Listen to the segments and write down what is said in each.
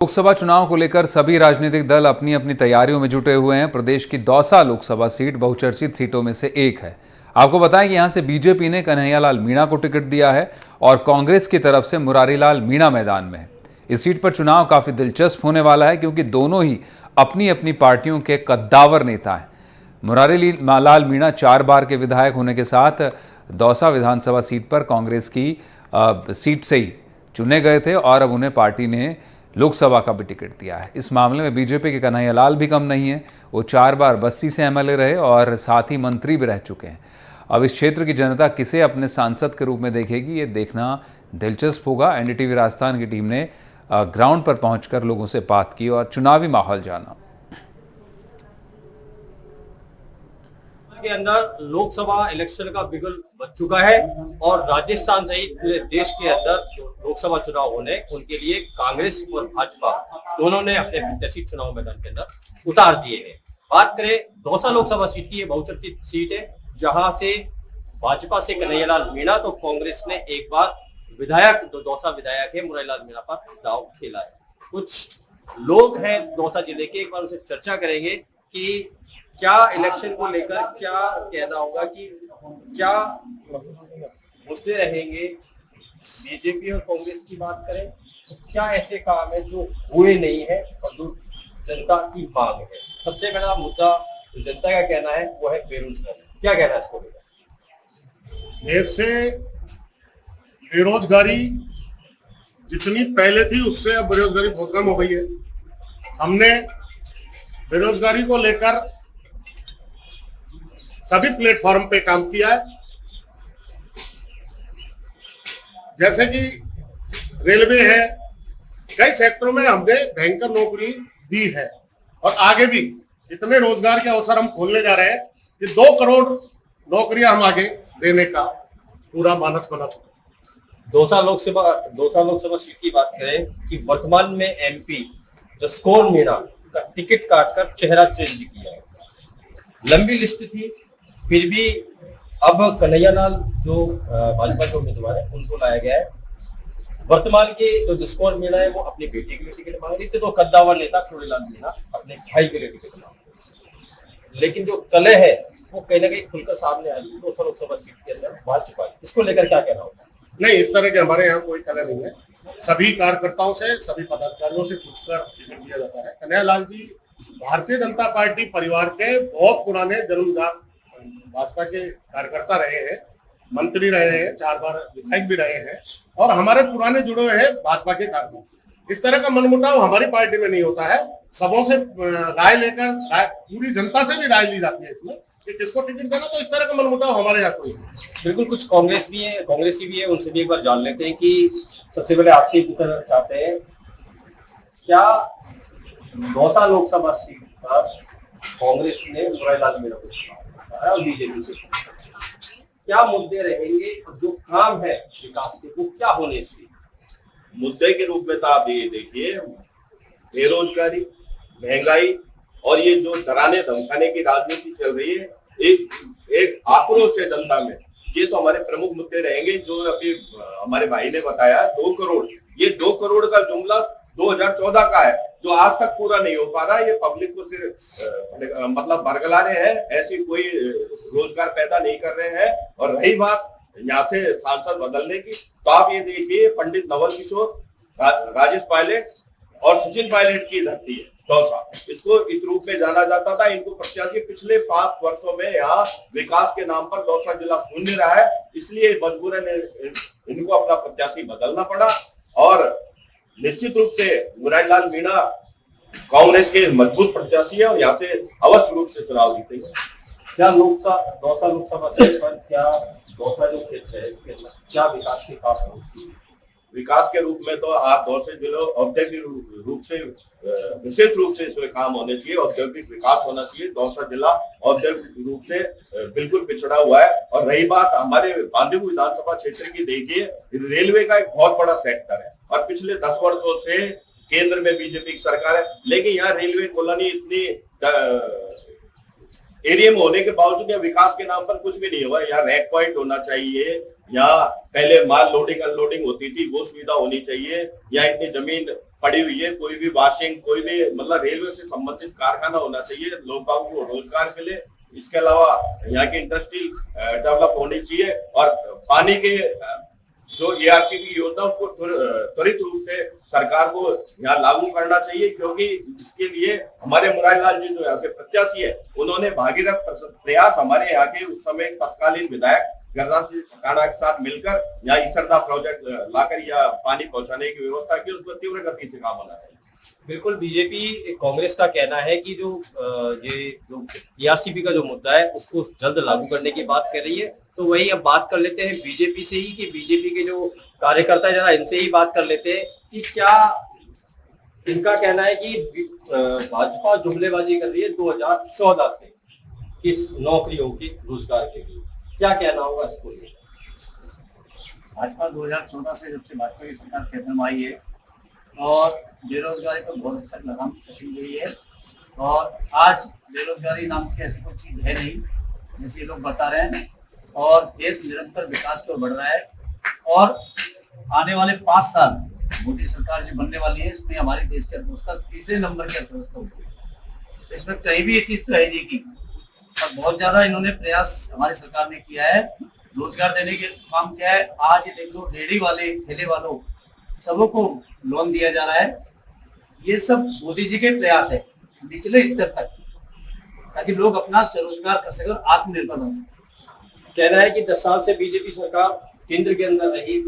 लोकसभा चुनाव को लेकर सभी राजनीतिक दल अपनी अपनी तैयारियों में जुटे हुए हैं। प्रदेश की दौसा लोकसभा सीट बहुचर्चित सीटों में से एक है। आपको बताएं कि यहां से बीजेपी ने कन्हैयालाल मीणा को टिकट दिया है और कांग्रेस की तरफ से मुरारीलाल मीणा मैदान में है। इस सीट पर चुनाव काफी दिलचस्प होने वाला है क्योंकि दोनों ही अपनी अपनी पार्टियों के कद्दावर नेता हैं। मुरारीलाल मीणा 4 बार के विधायक होने के साथ दौसा विधानसभा सीट पर कांग्रेस की सीट से ही चुने गए थे और अब उन्हें पार्टी ने लोकसभा का भी टिकट दिया है। इस मामले में बीजेपी के कन्हैयालाल भी कम नहीं है। वो 4 बार बस्ती से एमएलए रहे और साथ ही मंत्री भी रह चुके हैं। अब इस क्षेत्र की जनता किसे अपने सांसद के रूप में देखेगी, ये देखना दिलचस्प होगा। एनडीटीवी राजस्थान की टीम ने ग्राउंड पर पहुंचकर लोगों से बात की और चुनावी माहौल जाना। के अंदर लोकसभा इलेक्शन का बिगुल बज चुका है और राजस्थान सहित पूरे देश के अंदर जो लोकसभा चुनाव होने उनके लिए कांग्रेस और भाजपा दोनों ने अपने प्रत्याशी चुनाव मैदान के अंदर उतार दिए हैं। बात करें दौसा लोकसभा सीट की, ये बहुचर्चित सीट है जहां से भाजपा से कन्हैयालाल मीणा तो कांग्रेस ने एक बार विधायक दौसा विधायक है मुरारीलाल मीणा पर दांव खेला है। कुछ लोग हैं दौसा जिले के, एक बार उनसे चर्चा करेंगे कि क्या इलेक्शन को लेकर क्या कहना होगा, कि क्या मुद्दे रहेंगे। बीजेपी और कांग्रेस की बात करें तो क्या ऐसे काम है जो हुए नहीं है और जो जनता की मांग है। सबसे पहला मुद्दा जो जनता का कहना है वो है बेरोजगारी। क्या कहना है इसको लेकर? देश से बेरोजगारी जितनी पहले थी उससे अब बेरोजगारी बहुत कम हो गई है। हमने बेरोजगारी को लेकर सभी प्लेटफॉर्म पे काम किया है, जैसे कि रेलवे है, कई सेक्टरों में हमने भयंकर नौकरी दी है और आगे भी इतने रोजगार के अवसर हम खोलने जा रहे हैं कि 2 करोड़ नौकरियां हम आगे देने का पूरा मानस बना चुके। दौसा लोकसभा सीट की बात करें कि वर्तमान में एमपी जसकौर मीणा का टिकट काटकर चेहरा चेंज किया है। लंबी लिस्ट थी, फिर भी अब कन्हैयालाल जो भाजपा के उम्मीदवार है उनको लाया गया है। वर्तमान के जो जसकौर मीणा है वो अपनी बेटी के लिए टिकट मांग रही थी, तो कद्दावर नेता मुरारीलाल मीणा अपने भाई के लिए टिकट मांग रहे। लेकिन जो कलह है वो कहीं ना कहीं खुलकर सामने आई दौसा लोकसभा सीट के अंदर भाजपा। इसको लेकर क्या कहना होगा? नहीं, इस तरह के हमारे यहाँ कोई कलह नहीं है। सभी कार्यकर्ताओं से, सभी पदाधिकारियों से पूछकर टिकट दिया जाता है। कन्हैयालाल जी भारतीय जनता पार्टी परिवार के बहुत पुराने जन्मदार भाजपा के कार्यकर्ता रहे हैं, मंत्री रहे हैं, 4 बार विधायक भी रहे हैं और हमारे पुराने जुड़े हुए हैं भाजपा के कार्यकर्ता। इस तरह का मनमुटाव हमारी पार्टी में नहीं होता है। सबों से राय लेकर पूरी जनता से भी राय ली जाती है इसमें कि किसको टिकट देना, तो इस तरह का मनमुटाव हमारे यहाँ कोई नहीं। बिल्कुल, कुछ कांग्रेसी भी है, उनसे भी एक बार जान लेते हैं कि सबसे पहले आपसे पूछना चाहते हैं, क्या दौसा लोकसभा सीट पर कांग्रेस ने मुरारीलाल मीणा को और बीजेपी से क्या मुद्दे रहेंगे और जो काम है विकास के वो क्या होने चाहिए? मुद्दे के रूप में तो आप ये देखिए, बेरोजगारी, महंगाई और ये जो डराने धमकाने की राजनीति चल रही है, एक आक्रोश है जनता में। ये तो हमारे प्रमुख मुद्दे रहेंगे। जो अभी हमारे भाई ने बताया 2 करोड़, ये 2 करोड़ का जुमला 2014 का है जो आज तक पूरा नहीं हो पा रहा। ये पब्लिक को सिर्फ मतलब बरगला रहे हैं, ऐसी कोई रोजगार पैदा नहीं कर रहे हैं। और रही बात यहाँ से सांसद बदलने की, तो आप ये देखिए पंडित नवल किशोर, राजेश पायलट और सचिन पायलट की धरती है दौसा। इसको इस रूप में जाना जाता था। इनको प्रत्याशी पिछले 5 वर्षों में यहाँ विकास के नाम पर दौसा जिला शून्य रहा है, इसलिए मजबूरन इनको अपना प्रत्याशी बदलना पड़ा। और निश्चित रूप से मुरारीलाल मीणा कांग्रेस के मजबूत प्रत्याशी है और यहाँ से अवश्य रूप से चुनाव जीतेंगे। क्या दौसा लोकसभा सीट पर क्या दौसा जो क्षेत्र है इसके अंदर क्या विकास के काम होंगे? विकास के रूप में तो आप दौसा जिले औद्योगिक रूप से विशेष रूप से इसमें काम होने चाहिए, औद्योगिक विकास होना चाहिए। दौसा जिला औद्योगिक रूप से बिल्कुल पिछड़ा हुआ है। और रही बात हमारे बांदीपुर विधानसभा क्षेत्र की, देखिए रेलवे का एक बहुत बड़ा सेक्टर है और पिछले 10 वर्षों से केंद्र में बीजेपी की सरकार है, लेकिन यहाँ रेलवे कॉलोनी इतनी एरिया में होने के बावजूद यहाँ विकास के नाम पर कुछ भी नहीं हुआ। यहाँ रैक पॉइंट होना चाहिए, यहाँ पहले माल लोडिंग अनलोडिंग होती थी, वो सुविधा होनी चाहिए। यहाँ इतनी जमीन पड़ी हुई है। कोई भी वाशिंग, कोई भी मतलब रेलवे से संबंधित कारखाना होना चाहिए, लोगों को रोजगार मिले। इसके अलावा यहाँ की इंडस्ट्री डेवलप होनी चाहिए और पानी के जो ERP की योजना उसको त्वरित रूप से सरकार को यहाँ लागू करना चाहिए, क्योंकि इसके लिए हमारे मुरारी लाल जी जो यहाँ से प्रत्याशी है, उन्होंने भागीरथ प्रयास हमारे यहाँ के उस समय तत्कालीन विधायक गरदास जी ठाणा के साथ मिलकर यहाँ ईसरदा प्रोजेक्ट लाकर या पानी पहुंचाने की व्यवस्था की, उसको तीव्र गति से काम होना चाहिए। बिल्कुल, बीजेपी कांग्रेस का कहना है कि ये जो ERCP का जो मुद्दा है उसको जल्द लागू करने की बात कर रही है। तो वही अब बात कर लेते हैं बीजेपी से ही, कि बीजेपी के जो कार्यकर्ता है, जरा इनसे ही बात कर लेते हैं कि क्या इनका कहना है कि भाजपा जुमलेबाजी कर रही है 2014 से इस नौकरियों की रोजगार के लिए, क्या कहना होगा इसको? भाजपा 2014 से जब से भाजपा की सरकार केंद्र में आई है और बेरोजगारी पर बहुत हद तक लगाम कसी गई है, और आज बेरोजगारी नाम की ऐसी कोई चीज है नहीं जैसे लोग बता रहे हैं, और देश निरंतर विकास की ओर बढ़ रहा है। और आने वाले 5 साल मोदी सरकार जो बनने वाली है, इसमें हमारे देश की अर्थव्यवस्था तीसरे नंबर की अर्थव्यवस्था होगी। इसमें कहीं भी ये चीज तो है नहीं की, और बहुत ज्यादा इन्होंने प्रयास हमारी सरकार ने किया है रोजगार देने के काम किया है। आज ये देख लो, रेहड़ी वाले, ठेले वालों सबों को लोन दिया जा रहा है। ये सब मोदी जी के प्रयास है निचले स्तर तक, ताकि लोग अपना स्वरोजगार कर सके और आत्मनिर्भर बन सके। कहना है कि 10 साल से बीजेपी सरकार केंद्र के अंदर रही,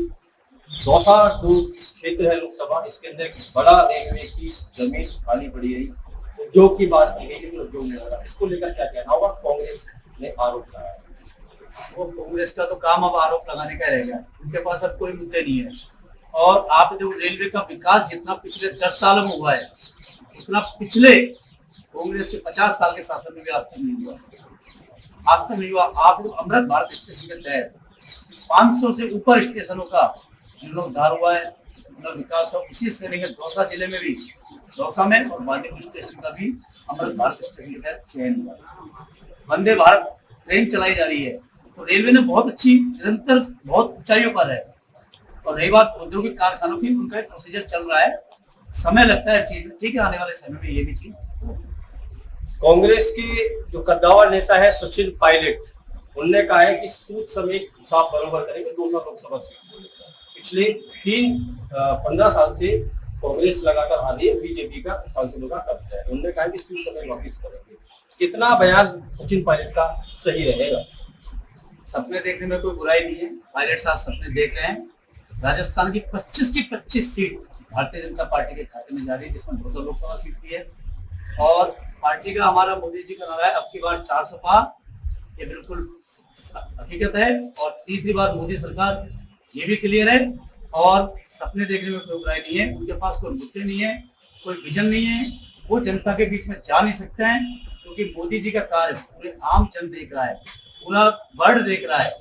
दौसा जो क्षेत्र है लोकसभा, इसके अंदर एक बड़ा रेलवे की जमीन खाली पड़ी रही, उद्योग की बात की गई लेकिन उद्योग नहीं लगा। इसको लेकर क्या कहना होगा? कांग्रेस ने आरोप लगाया। वो कांग्रेस का तो काम अब आरोप लगाने का रहेगा, उनके पास अब कोई मुद्दे नहीं है। और आप जो रेलवे का विकास जितना पिछले 10 सालों में हुआ है, उतना पिछले कांग्रेस के 50 साल के शासन में भी आज तक नहीं हुआ, आज तक नहीं हुआ। आप लोग अमृत भारत स्टेशन के तहत 500 से ऊपर स्टेशनों का जीर्णोद्धार हुआ है, उनका विकास हो। उसी श्रेणी के दौसा जिले में भी, दौसा में और बांदीपुर स्टेशन का भी अमृत भारत स्टेशन के तहत चयन हुआ। वंदे भारत ट्रेन चलाई जा रही है, तो रेलवे ने बहुत अच्छी निरंतर बहुत ऊंचाइयों पर है। और रही बात औद्योगिक कारखानों की, उनका एक प्रोसीजर चल रहा है, समय लगता है चीज, ठीक है, आने वाले समय में ये भी चीज। कांग्रेस के जो कद्दावर नेता है सचिन पायलट, उन्होंने कहा है कि सूद समेत हिसाब बराबर करेंगे 200 लोकसभा सीट। पिछले 15 साल से कांग्रेस लगाकर आ रही है, बीजेपी का सांसदों का कब्जा है। उन्होंने कहा कि सूद समेत वापिस करेंगे। कितना बयान सचिन पायलट का सही रहेगा? सपने देखने में कोई बुराई नहीं है, पायलट साहब सपने देख रहे हैं। राजस्थान की 25 सीट भारतीय जनता पार्टी के खाते में जा रही है, जिसमें 200 लोकसभा सीट भी है। और पार्टी का, हमारा मोदी जी का नारा है अब की बार 400 पार, ये बिल्कुल हकीकत है। और तीसरी बार मोदी सरकार, ये भी क्लियर है। और सपने देखने में कोई बुराई नहीं है, उनके पास कोई मुद्दे नहीं है, कोई विजन नहीं है, वो जनता के बीच में जा नहीं सकते हैं, क्योंकि मोदी जी का कार्य पूरे आम जन देख रहा है, पूरा वर्ल्ड देख रहा है।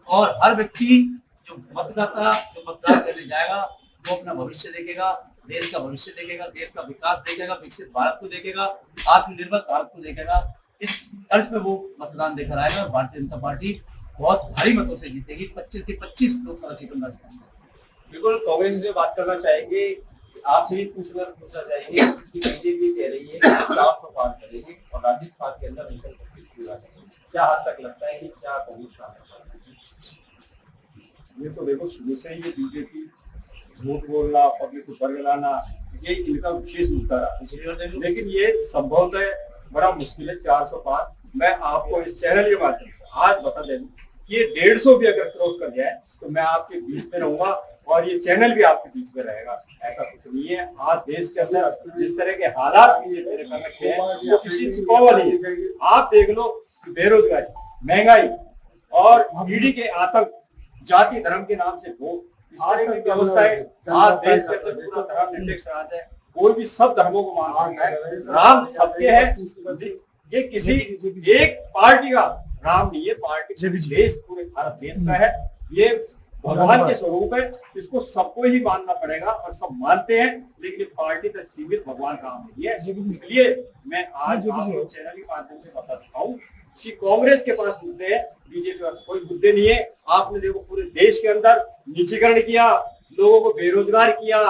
और हर व्यक्ति जो मतदाता, जो मतदान करने जाएगा, वो अपना भविष्य देखेगा, देश का भविष्य देखेगा, देश का विकास देखेगा, विकसित भारत को देखेगा, आत्मनिर्भर भारत को देखेगा। इस तर्ज पे वो मतदान देकर आएगा और भारतीय जनता पार्टी बहुत भारी मतों से जीतेगी, 25 की 25 लोकसभा सीटों में। बिल्कुल, कांग्रेस से बात करना चाहेंगे, आपसे भी पूछना चाहेंगे कि बीजेपी कह रही है 400 पार करेगी और राजस्थान के अंदर मिशन 25 पूरा करेगी। क्या हद तक लगता है कि क्या कांग्रेस का? ये तो देखो, शुरू से ही ये बीजेपी झूठ बोलना, पब्लिक को बरगलाना, ये इनका विशेष मुद्दा रहा। लेकिन ये संभवतः बड़ा मुश्किल है 400 पार। मैं आपको इस चैनल के माध्यम से आज बता दें कि ये 150 भी अगर क्रॉस कर जाए तो मैं आपके बीच में रहूंगा और ये चैनल भी आपके बीच में रहेगा। ऐसा कुछ नहीं है। आज देश के अंदर जिस तरह के हालात ये कर रखे हैं, वो किसी छुपावा नहीं है। आप देख लो, बेरोजगारी, महंगाई और ईडी के आतंक, जाति धर्म के नाम से वो इस तरह की व्यवस्था है। आज देश के अंदर पूरा धर्म निरपेक्ष राज है, कोई भी सब धर्मों को मानता है, राम सबके है। ये किसी एक पार्टी का राम नहीं है, पार्टी देश पूरे भारत देश का है। ये भगवान के स्वरूप है, इसको सबको ही मानना पड़ेगा और सब मानते हैं, लेकिन ये पार्टी तक सीमित भगवान का नाम नहीं है। इसलिए मैं आज आपको चैनल के माध्यम से बता सकता हूँ कि कांग्रेस के पास मुद्दे हैं, बीजेपी के पास कोई मुद्दे नहीं है। आपने देखो पूरे देश के अंदर निजीकरण किया, लोगों को बेरोजगार किया,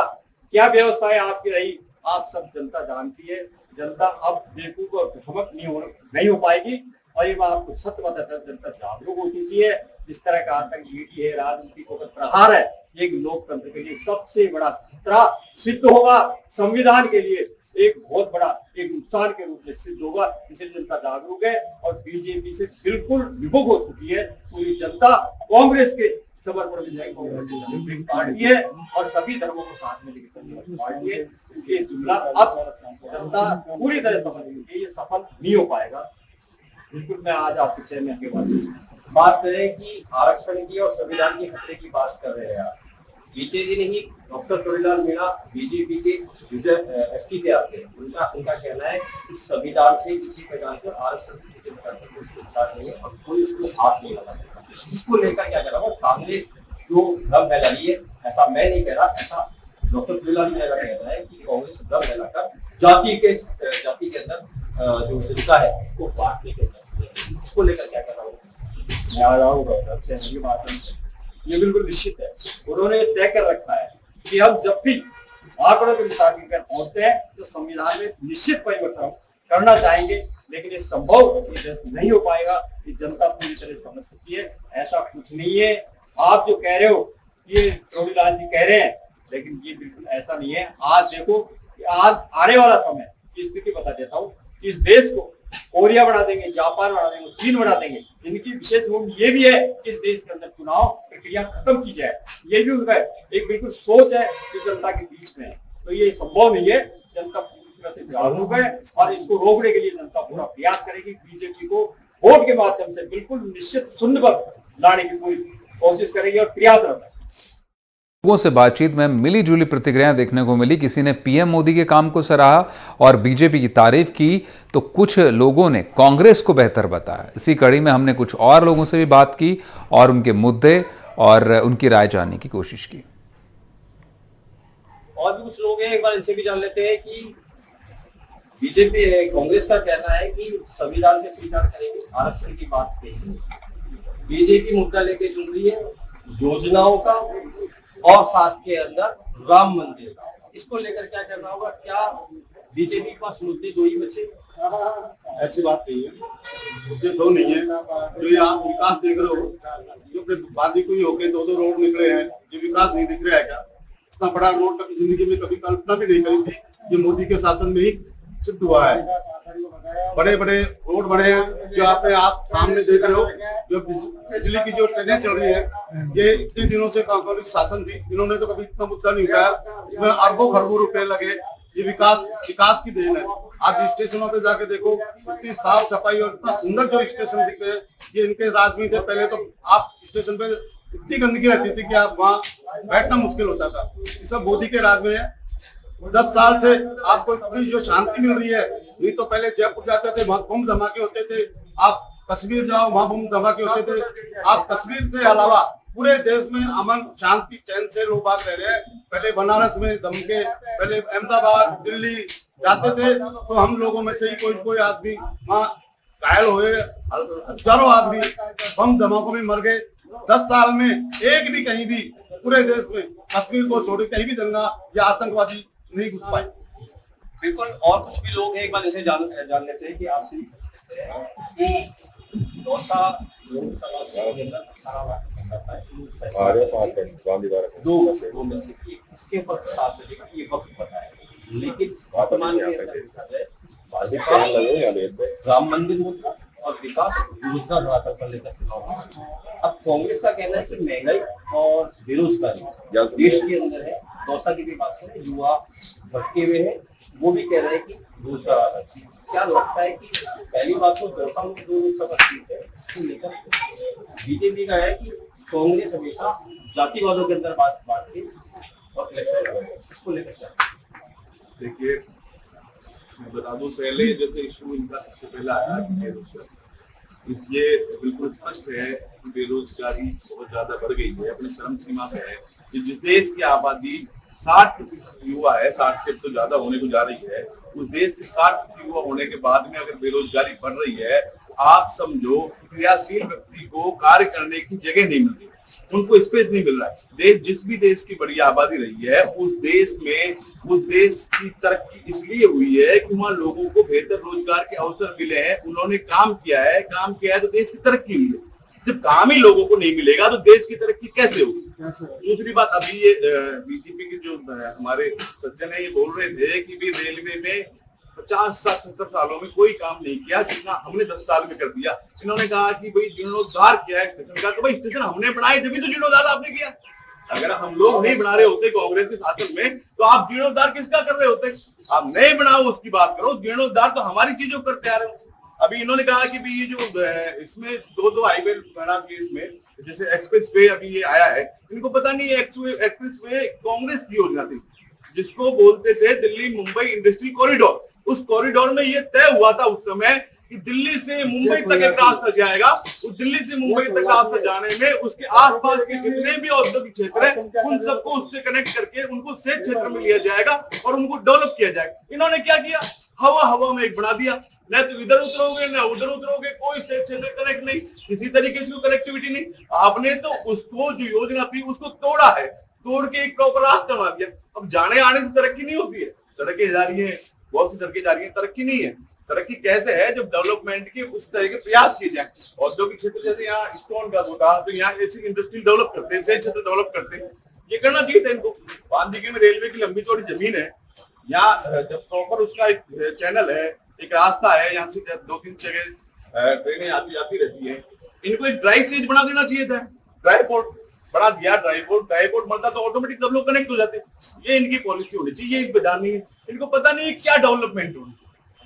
क्या व्यवस्थाएं आपकी रही, आप सब जनता जानती है। जनता अब बेवकूफ और भ्रमक नहीं हो पाएगी। और ये बात आपको सत्य बताता है, जनता जागरूक हो चुकी है। जिस तरह का आतंकवादी है, राजनीति को प्रहार है, एक लोकतंत्र के लिए सबसे बड़ा खतरा सिद्ध होगा। संविधान के लिए एक बहुत बड़ा एक नुकसान के रूप में सिद्ध होगा। इसलिए जनता जागरूक है और बीजेपी से बिल्कुल विमुख हो चुकी है। पूरी जनता कांग्रेस के समर्पण में जाएगी। कांग्रेस पार्टी है और सभी धर्मों को साथ में लेकर चलने वाली पार्टी है। इसलिए जुमला अब जनता पूरी तरह समझ गई है, ये सफल नहीं हो पाएगा। बिल्कुल मैं आज आपके चेयरमैन के बात करें कि आरक्षण की और संविधान के खतरे की बात कर रहे हैं आप। बीते दिन ही डॉक्टर चौड़ीलाल मीणा बीजेपी के एसटी से आते हैं। उनका कहना है कि संविधान से किसी प्रकार के आरक्षण से किसी प्रकार का कोई छेड़छाड़ नहीं है और कोई उसको हाथ नहीं लगा सकता। इसको लेकर क्या कह रहा हूँ, कांग्रेस जो भ्रम फैलाई है, ऐसा मैं नहीं कह रहा, ऐसा डॉक्टर चौड़ीलाल मीणा का कहना है कि कांग्रेस भ्रम फैलाकर जाति के अंदर जो जनता है उसको बांटने के अंदर, उसको लेकर क्या कह रहा हूँ। ये बिल्कुल निश्चित है। उन्होंने तय कर रखा है कि हम जब भी आंकड़ों के मुताबिक पहुंचते हैं तो संविधान में निश्चित परिवर्तन करना चाहेंगे, लेकिन ये संभव नहीं हो पाएगा। ये जनता पूरी तरह समझ चुकी है, ऐसा कुछ नहीं है। आप जो कह रहे हो ये चौड़ीलाल जी कह रहे हैं, लेकिन ये बिल्कुल ऐसा नहीं है। आज देखो, आज आने वाला समय की स्थिति बता देता हूँ कि इस देश को कोरिया बना देंगे, जापान बना देंगे, चीन बना देंगे। इनकी विशेष गुण ये भी है कि इस देश के अंदर चुनाव प्रक्रिया खत्म की जाए। ये भी उनका एक बिल्कुल सोच है जो जनता के बीच में है। तो ये संभव नहीं है। जनता पूरी तरह से जागरूक है और इसको रोकने के लिए जनता पूरा प्रयास करेगी। बीजेपी को वोट के माध्यम से बिल्कुल निश्चित शून्य पर लाने की पूरी कोशिश करेगी और प्रयासरत है। लोगों से बातचीत में मिली जुली प्रतिक्रियाएं देखने को मिली। किसी ने पीएम मोदी के काम को सराहा और बीजेपी की तारीफ की, तो कुछ लोगों ने कांग्रेस को बेहतर बताया। इसी कड़ी में हमने कुछ और लोगों से भी बात की और उनके मुद्दे और उनकी राय जानने की कोशिश की। और भी कुछ लोग हैं, एक बार इनसे भी जान लेते हैं कि बीजेपी कांग्रेस का कहना है कि संविधान से छेड़छाड़ करेंगे, आरक्षण की बात कही। बीजेपी मुद्दा लेके चल रही है योजनाओं का और साथ के अंदर राम मंदिर का। इसको लेकर क्या करना होगा, क्या बीजेपी के पास मुद्दे दो ही बचे? ऐसी बात नहीं है, मुद्दे दो नहीं है। जो ये आप विकास देख रहे हो, जो फिर वादी कोई होके दो रोड निकले हैं, ये विकास नहीं दिख रहा है क्या? इतना बड़ा रोड कभी जिंदगी में कभी कल्पना भी नहीं करी थी। ये मोदी के शासन में ही सिद्ध हुआ है। बड़े बड़े रोड बने हैं, जो आप सामने देख रहे हो। जो बिजली की जो ट्रेनें चल रही है, ये इतने दिनों से कांग्रेस शासन थी, इन्होंने तो कभी इतना मुद्दा नहीं उठाया। इसमें अरबों खरबों रुपए लगे। ये विकास की देन है। आज स्टेशनों पे जाके देखो, इतनी साफ सफाई और इतना सुंदर जो स्टेशन दिखते हैं, ये इनके राज में थे। पहले तो आप स्टेशन पे इतनी गंदगी रहती थी कि आप वहाँ बैठना मुश्किल होता था। ये सब मोदी के राज में है। 10 साल से आपको इतनी जो शांति मिल रही है। नहीं तो पहले जयपुर जाते थे, वहां बम धमाके होते थे। आप कश्मीर जाओ, वहां बम धमाके होते थे। आप कश्मीर से अलावा पूरे देश में अमन शांति चैन से लोग बात रह रहे हैं। पहले बनारस में धमके, पहले अहमदाबाद, दिल्ली जाते थे तो हम लोगों में से ही कोई आदमी वहाँ घायल हुए, हजारों आदमी बम धमाकों में मर गए। 10 साल में एक भी कहीं भी पूरे देश में, कश्मीर को छोड़ कहीं भी दंगा या आतंकवादी नहीं घुस पाए। बिल्कुल। और कुछ भी लोग हैं, एक बार इसे जान लेते हैं कि आपसे इसके वक्त पता है, लेकिन वर्तमान राम मंदिर मुद्दा और विकास योजना धरातल पर लेकर चुनाव। अब कांग्रेस का कहना है कि महंगाई और बेरोजगारी देश के अंदर है। दौसा की भी बात करें, युवा भटके हुए हैं, वो भी कह रहे हैं कि रोजगार आ रहा है। क्या लगता है कि पहली बात तो दौसा में 2 लोकसभा सीट है, इसको लेकर बीजेपी का है कि कांग्रेस हमेशा जातिवादों के अंदर बात के और इलेक्शन, इसको लेकर क्या? देखिए, मैं बता दूं, पहले जैसे इशू इनका सबसे पहला आया इसलिए बिल्कुल स्पष्ट है कि बेरोजगारी बहुत ज्यादा बढ़ गई है, अपनी चरम सीमा पे है। कि जिस देश की आबादी 60% युवा है, 60 से तो ज्यादा होने को जा रही है, उस देश के 60% युवा होने के बाद में अगर बेरोजगारी बढ़ रही है, आप समझो क्रियाशील व्यक्ति को कार्य करने की जगह नहीं मिल रही। उनको स्पेस नहीं मिल रहा है। देश, जिस भी देश की बड़ी आबादी रही है, उस देश में उस देश की तरक्की इसलिए हुई है कि वहां लोगों को बेहतर रोजगार के अवसर मिले हैं, उन्होंने काम किया है तो देश की तरक्की हुई है। जब काम ही लोगों को नहीं मिलेगा तो देश की तरक्की कैसे होगी? दूसरी बात, अभी ये बीजेपी के जो हमारे सज्जन है ये बोल रहे थे कि भी रेलवे में 50-70 सालों में कोई काम नहीं किया जितना हमने 10 साल में कर दिया। इन्होंने कहा कि भाई जीर्णोद्धार किया है स्टेशन का, तो भाई स्टेशन हमने बनाए तभी तो जीर्णोद्धार आपने किया। अगर हम लोग नहीं बना रहे होते कांग्रेस के शासन में, तो आप जीर्णोद्धार किसका कर रहे होते? आप नहीं बनाओ उसकी बात करो, जीर्णोद्धार तो हमारी चीजों करते आ रहे हो। अभी इन्होंने कहा कि भी ये जो इसमें दो हाईवे बना के, इसमें जैसे एक्सप्रेस वे अभी ये आया है, इनको पता नहीं है एक्सप्रेस वे कांग्रेस की योजना थी, जिसको बोलते थे दिल्ली मुंबई इंडस्ट्री कॉरिडोर। उस कॉरिडोर में ये तय हुआ था उस समय कि दिल्ली से मुंबई तक एक रास्ता जाएगा। उस दिल्ली से मुंबई तक रास्ता जाने में उसके आसपास के जितने भी औद्योगिक क्षेत्र है, उन सबको उससे कनेक्ट करके उनको सेठ क्षेत्र में लिया जाएगा और उनको डेवलप किया जाएगा। इन्होंने क्या किया? हवा में एक बना दिया, न तो इधर उतरोगे न उधर उतरोगे, कोई सेठ क्षेत्र कनेक्ट नहीं, किसी तरीके से कनेक्टिविटी नहीं। आपने तो उसको जो योजना थी उसको तोड़ा है, तोड़ के एक प्रॉपर रास्ता बना दिया। अब जाने आने से तरक्की नहीं होती है, सड़कें जा रही है, बहुत सी सड़कें जा रही है, तरक्की नहीं है। तरक्की कैसे है? जब डेवलपमेंट के उस तरह के प्रयास किए जाए। औद्योगिक क्षेत्र जैसे यहाँ स्टोन का होता, तो यहाँ ऐसी इंडस्ट्री डेवलप करते हैं, क्षेत्र डेवलप करते हैं, ये करना चाहिए था इनको। बांदीगी में रेलवे की लंबी चौड़ी जमीन है, यहाँ जब प्रॉपर उसका एक चैनल है, एक रास्ता है, यहाँ से 2-3 जगह ट्रेनें आती जाती रहती है, इनको एक ड्राई सीज बना देना चाहिए था। ड्राई पोर्ट बना दिया, ड्राई पोर्ट बनता तो ऑटोमेटिक सब लोग कनेक्ट हो जाते। ये इनकी पॉलिसी होनी चाहिए, ये बजानी है। इनको पता नहीं है क्या डेवलपमेंट होनी।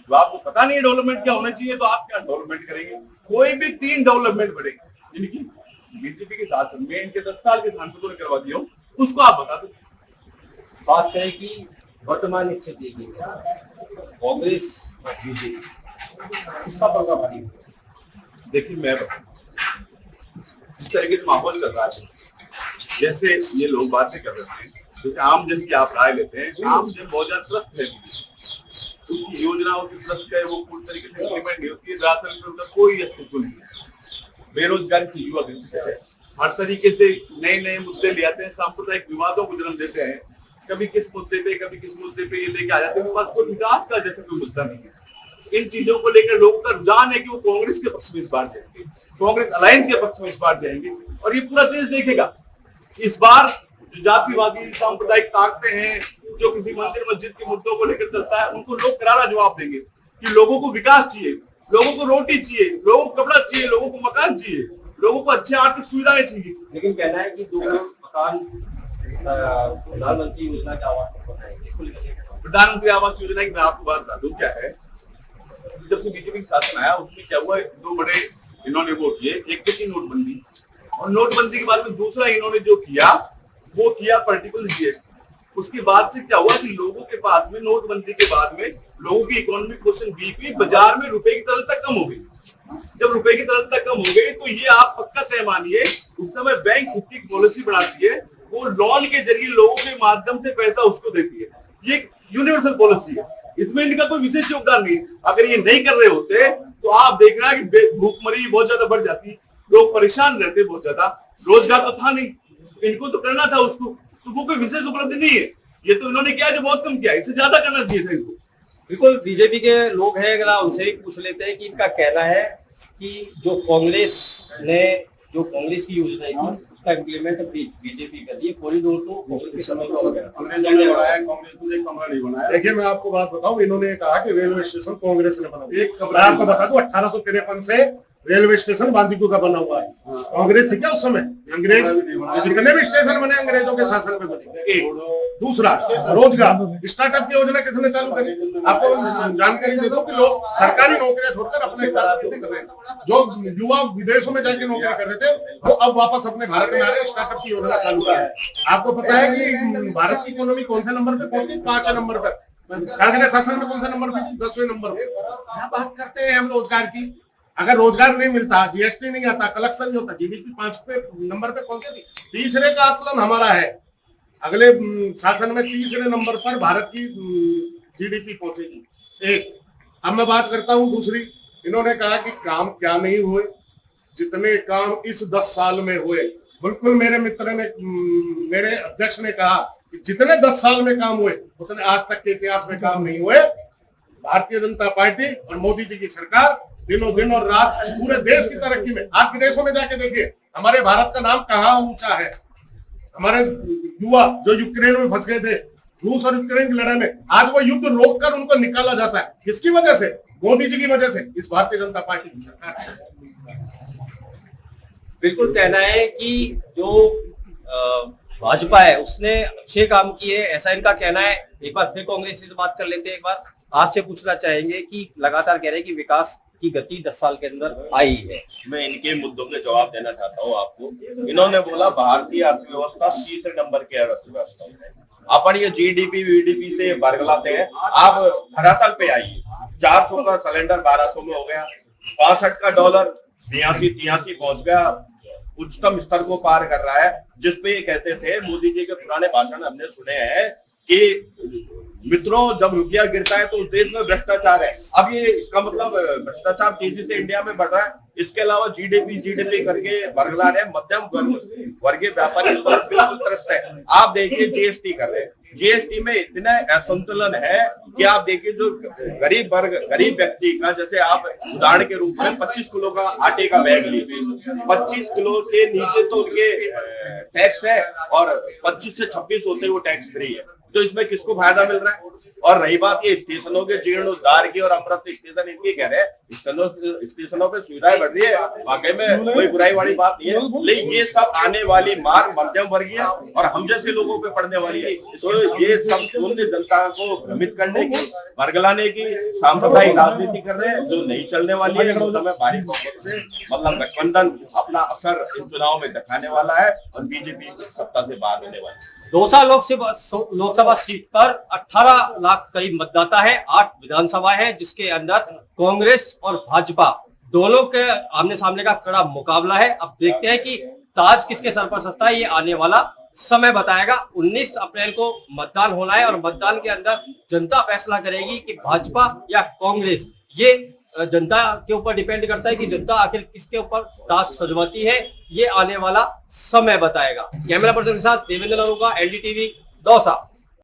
तो आपको पता नहीं है डेवलपमेंट क्या होना चाहिए, तो आप क्या डेवलपमेंट करेंगे? कोई भी 3 डेवलपमेंट बढ़ेगी इनकी बीजेपी के शासन में, इनके 10 साल के सांसदों ने करवा दिया हो, उसको आप बता दो। बात करें कि वर्तमान स्थिति की कांग्रेस और बीजेपी किसका पलड़ा भारी होगा? देखिए, मैं इस तरीके से माहौल चल रहा है, जैसे ये लोग बातें कर रहे हैं, जैसे आम जन की आप राय लेते हैं, आम जन बहुत ज्यादा त्रस्त है, उसकी योजना उसकी त्रस्त है, वो पूरी तरीके से इम्प्लीमेंट नहीं होती है, ज्यादातर कोई अस्तित्व नहीं है। बेरोजगारी की युवा है, हर तरीके से नए मुद्दे ले आते हैं, सांप्रदायिक विवादों को जन्म देते हैं, कभी किस मुद्दे पे कभी किस मुद्दे पे ये लेके आ जाते हैं। पास कोई विकास का जैसे कोई मुद्दा नहीं है। इन चीजों को लेकर लोगों का रुझान है कि वो कांग्रेस के पक्ष में इस बार जाएंगे, कांग्रेस अलायंस के पक्ष में इस बार जाएंगे, और ये पूरा देश देखेगा। इस बार जो जातिवादी सांप्रदायिक ताकतें हैं, जो किसी मंदिर मस्जिद के मुद्दों को लेकर चलता है, उनको लोग करारा जवाब देंगे कि लोगों को विकास चाहिए, लोगों को रोटी चाहिए, लोगों को कपड़ा चाहिए, लोगों को मकान चाहिए, लोगों को अच्छी आर्थिक सुविधाएं चाहिए। लेकिन कहना है कि 2 करोड़ मकान प्रधानमंत्री योजना के आवास पर बनाएंगे। प्रधानमंत्री आवास योजना की मैं आपको बात बता दूं क्या है। जब से बीजेपी शासन आया उसमें क्या हुआ, 2 बड़े इन्होंने वो किए, एक तो थी नोटबंदी, और नोटबंदी के बाद में दूसरा इन्होंने जो किया वो किया पर्टिकुलर जीएसटी। उसके बाद से क्या हुआ कि लोगों के पास में नोटबंदी के बाद में लोगों की इकोनॉमिक पोजीशन वीक हुई, बाजार में रुपए की तरलता कम हो गई। जब रुपए की तरलता कम हो गई तो ये आप पक्का तय मानिए, उस समय बैंक खुद की पॉलिसी बनाती है, वो लोन के जरिए लोगों के माध्यम से पैसा उसको देती है। ये यूनिवर्सल पॉलिसी है, इसमें इनका कोई विशेष योगदान नहीं। अगर ये नहीं कर रहे होते तो आप देखना कि भूखमरी बहुत ज्यादा बढ़ जाती, लोग परेशान रहते बहुत ज्यादा, रोजगार तो था नहीं, इनको तो करना था उसको, तो वो कोई विशेष उपलब्धि नहीं है। ये तो इन्होंने किया जो बहुत कम किया, इससे ज्यादा करना चाहिए था इनको। बिल्कुल, बीजेपी के लोग हैं, अगर उनसे ही पूछ लेते हैं कि इनका कहना है कि जो कांग्रेस की योजना थी उसका इम्प्लीमेंट बीजेपी कर दी, कॉरिडोर तो कांग्रेस के समय का हो गया, अंग्रेजों ने बनाया, कांग्रेस ने एक कमरा नहीं बनाया। देखिए, मैं आपको बात बताऊं, इन्होंने कहा कि रेलवे स्टेशन कांग्रेस ने बनाया। एक मैं आपको बता दूं 1853 से रेलवे स्टेशन बांदीकुई का बना हुआ है। कांग्रेस थी क्या उस समय? अंग्रेज जितने भी स्टेशन बने अंग्रेजों के शासन में बने। दूसरा, रोजगार स्टार्टअप की योजना किसने चालू करी? आपको जानकारी दे दो कि लोग सरकारी नौकरियां छोड़कर अपने स्टार्टअप कर रहे हैं। जो युवा विदेशों में जाके नौकरी कर रहे थे वो अब वापस अपने भारत में आ रहे हैं, स्टार्टअप की योजना चालू की है। आपको पता है कि भारत की इकोनॉमी कौन से नंबर पे पहुंच गई? 5 नंबर पर। कांग्रेस शासन में कौन सा नंबर पे? 10वें नंबर पे। क्या बात करते हैं हम रोजगार की? अगर रोजगार नहीं मिलता, जीएसटी नहीं आता, कलेक्शन नहीं होता, जीडीपी 5 नंबर पे पहुंचे थी। तीसरे का आकलन हमारा है, अगले शासन में तीसरे नंबर पर भारत की जीडीपी पहुंचेगी। एक, अब मैं बात करता हूं दूसरी, इन्होंने कहा कि काम क्या नहीं हुए, जितने काम इस 10 साल में हुए बिल्कुल मेरे मित्र ने, मेरे अध्यक्ष ने कहा कि जितने 10 साल में काम हुए उतने आज तक के इतिहास में काम नहीं हुए। भारतीय जनता पार्टी और मोदी जी की सरकार दिनों दिन और रात पूरे देश की तरक्की में, आज के देशों में जाके देखिए हमारे भारत का नाम कहाँ ऊंचा है। हमारे युवा जो यूक्रेन में फंस गए थे, रूस और यूक्रेन की लड़ाई में, आज वो युद्ध रोककर उनको निकाला जाता है। किसकी वजह से? मोदी जी की वजह से, इस भारतीय जनता पार्टी की सरकार से। बिल्कुल कहना है कि जो भाजपा है उसने अच्छे काम किए, ऐसा इनका कहना है। एक बार फिर कांग्रेस से बात कर लेते हैं। एक बार आपसे पूछना चाहेंगे कि लगातार कह रहे हैं कि विकास की गति 10 साल के अंदर आई है। मैं इनके मुद्दों के जवाब देना चाहता हूँ आपको। इन्होंने बोला भारतीय अर्थव्यवस्था तीसरे नंबर की अर्थव्यवस्था है। अपन ये जीडीपी वीडीपी से बरगलाते हैं। आप धरातल पे आइए, 400 का सिलेंडर 1200 में हो गया, 65 का डॉलर 83 पहुंच गया, उच्चतम स्तर को पार कर रहा है। जिसपे ये कहते थे, मोदी जी के पुराने भाषण हमने सुने हैं कि मित्रों जब रुपया गिरता है तो उस देश में भ्रष्टाचार है। अब ये इसका मतलब भ्रष्टाचार तेजी से इंडिया में बढ़ रहा है। इसके अलावा जीडीपी करके बरगला रहे मध्यम वर्गीय व्यापारी बिल्कुल त्रस्त है। आप देखिए जीएसटी कर रहे हैं, जीएसटी में इतना असंतुलन है कि आप देखिए जो गरीब व्यक्ति का, जैसे आप उदाहरण के रूप में 25 किलो का आटे का बैग लीजिए, 25 किलो के नीचे तो उनके टैक्स है और 25 से 26 होते वो टैक्स फ्री है। तो इसमें किसको फायदा मिल रहा है? और रही बात ये स्टेशनों के जीर्णोद्धार की, और अमृत स्टेशन इनकी कह रहे हैं स्टेशनों पे सुविधाएं बढ़ रही है, वाकई में कोई बुराई वाली बात नहीं है। लेकिन ये सब आने वाली मार मध्यम वर्गीय और हम जैसे लोगों पे पड़ने वाली है। तो ये सब शून्य जनता को भ्रमित करने की, बरगलाने की सांप्रदायिक राजनीति कर रहे हैं जो नहीं चलने वाली है। इस समय भारी बहुमत से मतलब गठबंधन अपना असर इन चुनाव में दिखाने वाला है और बीजेपी सत्ता से बाहर होने वाली है। दौसा लोकसभा सीट पर 18 लाख करीब मतदाता है। 8 विधानसभा है जिसके अंदर कांग्रेस और भाजपा दोनों के आमने सामने का कड़ा मुकाबला है। अब देखते हैं कि ताज किसके सर पर सजता है, ये आने वाला समय बताएगा। 19 अप्रैल को मतदान होना है और मतदान के अंदर जनता फैसला करेगी कि भाजपा या कांग्रेस। ये जनता के ऊपर डिपेंड करता है कि जनता आखिर किसके ऊपर ताज सजवाती है, ये आने वाला समय बताएगा। कैमरा पर्सन के साथ देवेंद्र नरूका, एलडीटीवी, दौसा।